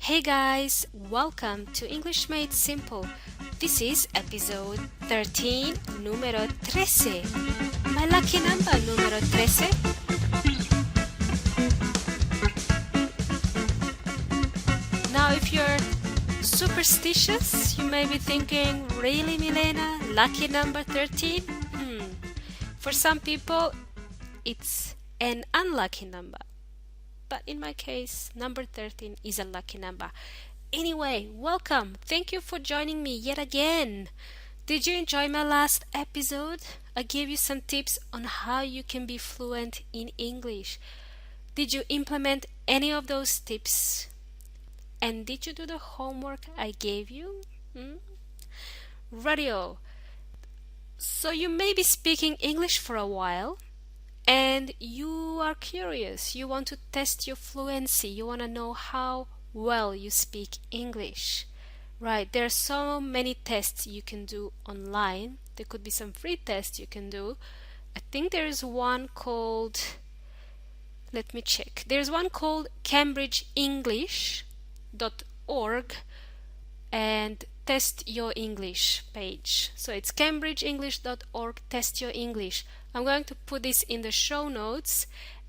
Hey guys, welcome to English Made Simple. This is episode 13, número 13. My lucky number, número 13. Now, if you're superstitious, you may be thinking, really, Milena? Lucky number 13? For some people, it's an unlucky number. But in my case, number 13 is a lucky number. Anyway, welcome. Thank you for joining me yet again. Did you enjoy my last episode? I gave you some tips on how you can be fluent in English. Did you implement any of those tips? And did you do the homework I gave you? Radio. So you may be speaking English for a while. And you are curious, you want to test your fluency, you want to know how well you speak English. Right, there are so many tests you can do online. There could be some free tests you can do. I think there is one called, let me check. There's one called CambridgeEnglish.org and Test Your English page. So it's CambridgeEnglish.org, Test Your English. I'm going to put this in the show notes,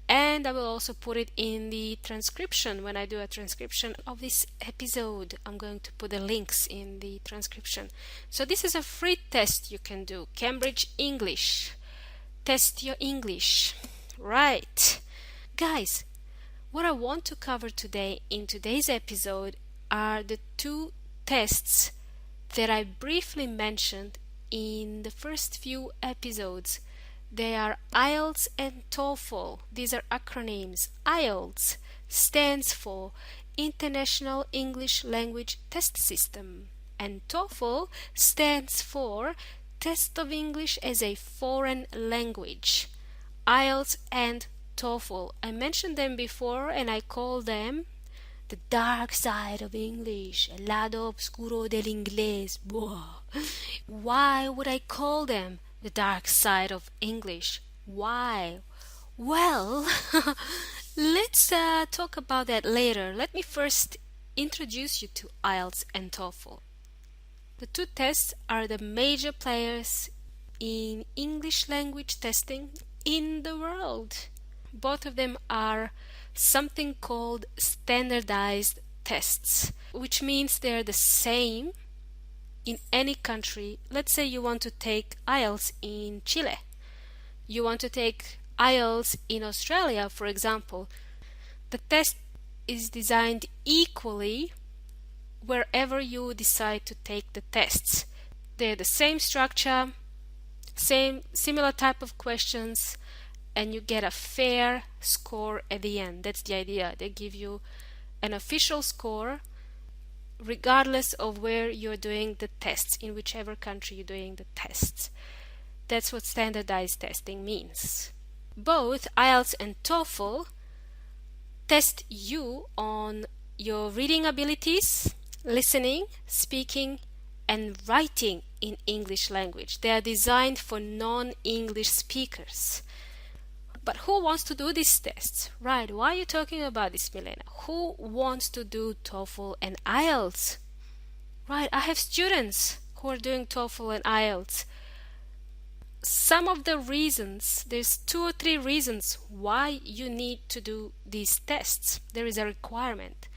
and I will also put it in the transcription. When I do a transcription of this episode, I'm going to put the links in the transcription. So this is a free test you can do. Cambridge English. Test your English. Right. Guys, what I want to cover today in today's episode are the two tests that I briefly mentioned in the first few episodes. They are IELTS and TOEFL. These are acronyms. IELTS stands for International English Language Test System, and TOEFL stands for Test of English as a Foreign Language. IELTS and TOEFL. I mentioned them before and I call them the dark side of English, el lado oscuro del inglés. Why would I call them the dark side of English? Why? Well, let's talk about that later. Let me first introduce you to IELTS and TOEFL. The two tests are the major players in English language testing in the world. Both of them are something called standardized tests, which means they're the same in any country. Let's say you want to take IELTS in Chile. You want to take IELTS in Australia, for example. The test is designed equally wherever you decide to take the tests. They're the same structure, similar type of questions, and you get a fair score at the end. That's the idea. They give you an official score regardless of where you're doing the tests, in whichever country you're doing the tests. That's what standardized testing means. Both IELTS and TOEFL test you on your reading abilities, listening, speaking, and writing in English language. They are designed for non-English speakers. But who wants to do these tests? Right, why are you talking about this, Milena? Who wants to do TOEFL and IELTS? Right, I have students who are doing TOEFL and IELTS. Some of the reasons, there's 2 or 3 reasons why you need to do these tests. There is a requirement.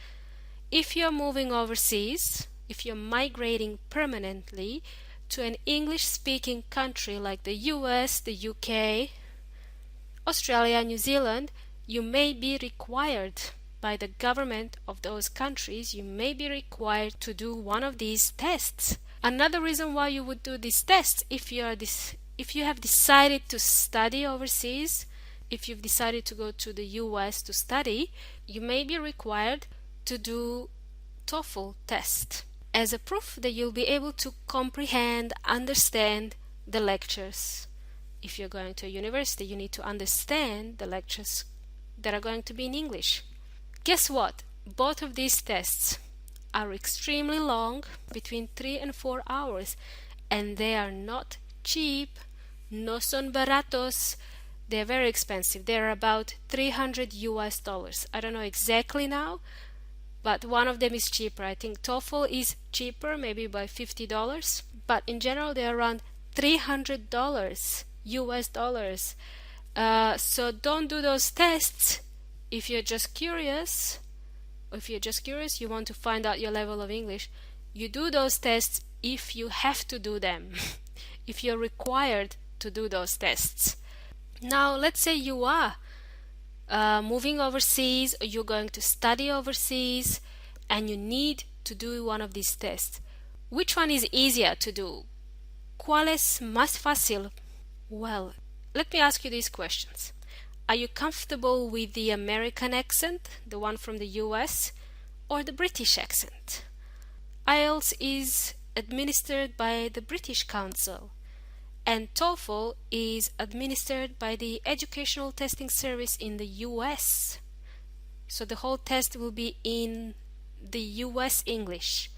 If you're moving overseas, if you're migrating permanently to an English-speaking country like the US, the UK, Australia, New Zealand, you may be required by the government of those countries, you may be required to do one of these tests. Another reason why you would do these tests, if you have decided to study overseas, if you've decided to go to the US to study, you may be required to do TOEFL test as a proof that you'll be able to comprehend, understand the lectures. If you're going to a university, you need to understand the lectures that are going to be in English. Guess what? Both of these tests are extremely long, between 3 and 4 hours, and they are not cheap. No son baratos. They're very expensive. They're about $300 US. I don't know exactly now, but one of them is cheaper. I think TOEFL is cheaper, maybe by $50, but in general they're around $300 US dollars. So don't do those tests if you're just curious. You want to find out your level of English. You do those tests if you have to do them, if you're required to do those tests. Now, let's say you are moving overseas, or you're going to study overseas, and you need to do one of these tests. Which one is easier to do? ¿Cuál es más fácil? Well, let me ask you these questions. Are you comfortable with the American accent, the one from the US, or the British accent? IELTS is administered by the British Council, and TOEFL is administered by the Educational Testing Service in the US. So the whole test will be in the US English.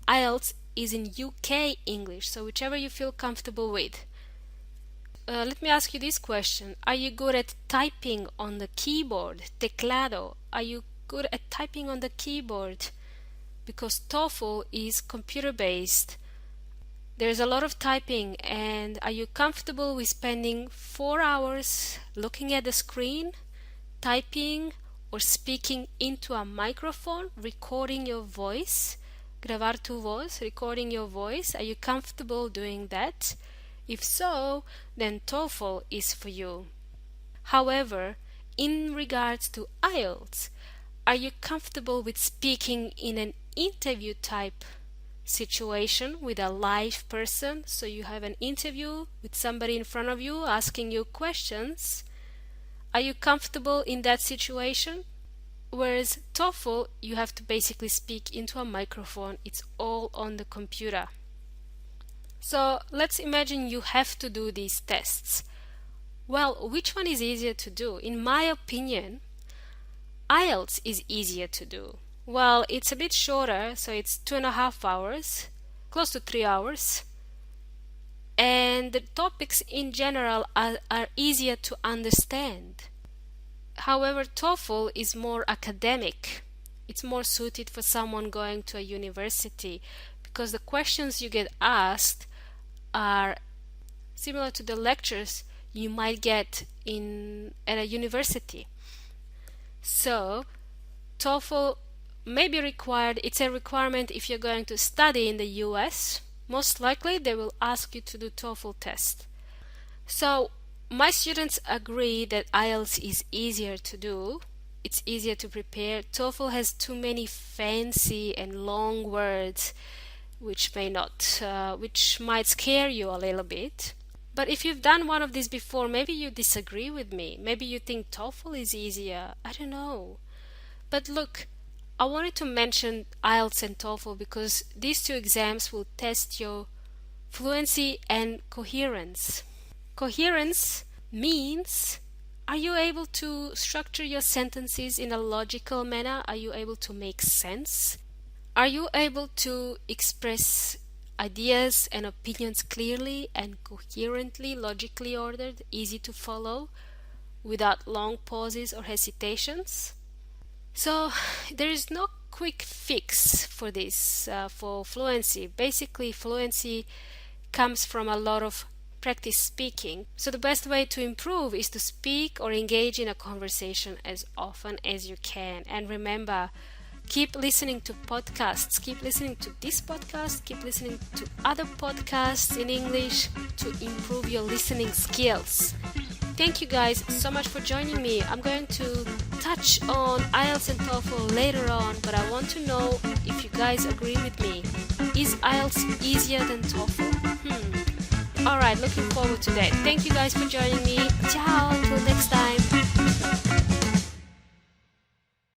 IELTS is in UK English, so whichever you feel comfortable with. Let me ask you this question. Are you good at typing on the keyboard? Teclado. Are you good at typing on the keyboard? Because TOEFL is computer-based. There's a lot of typing, and are you comfortable with spending 4 hours looking at the screen, typing or speaking into a microphone, recording your voice? Grabar tu voz, recording your voice. Are you comfortable doing that? If so, then TOEFL is for you. However, in regards to IELTS, are you comfortable with speaking in an interview type situation with a live person? So you have an interview with somebody in front of you asking you questions. Are you comfortable in that situation? Whereas TOEFL, you have to basically speak into a microphone. It's all on the computer. So let's imagine you have to do these tests. Well, which one is easier to do? In my opinion, IELTS is easier to do. Well, it's a bit shorter, so it's 2.5 hours, close to 3 hours. And the topics in general are easier to understand. However, TOEFL is more academic. It's more suited for someone going to a university, because the questions you get asked are similar to the lectures you might get at a university. So TOEFL may be required. It's a requirement if you're going to study in the US. Most likely they will ask you to do TOEFL test. So my students agree that IELTS is easier to do. It's easier to prepare. TOEFL has too many fancy and long words which might scare you a little bit. But if you've done one of these before, maybe you disagree with me. Maybe you think TOEFL is easier. I don't know. But look, I wanted to mention IELTS and TOEFL because these two exams will test your fluency and coherence. Coherence means, are you able to structure your sentences in a logical manner? Are you able to make sense? Are you able to express ideas and opinions clearly and coherently, logically ordered, easy to follow, without long pauses or hesitations? So there is no quick fix for this, for fluency. Basically, fluency comes from a lot of practice speaking. So the best way to improve is to speak or engage in a conversation as often as you can. And remember, keep listening to podcasts. Keep listening to this podcast. Keep listening to other podcasts in English to improve your listening skills. Thank you guys so much for joining me. I'm going to touch on IELTS and TOEFL later on, but I want to know if you guys agree with me. Is IELTS easier than TOEFL? Alright, looking forward to that. Thank you guys for joining me. Ciao, till next time.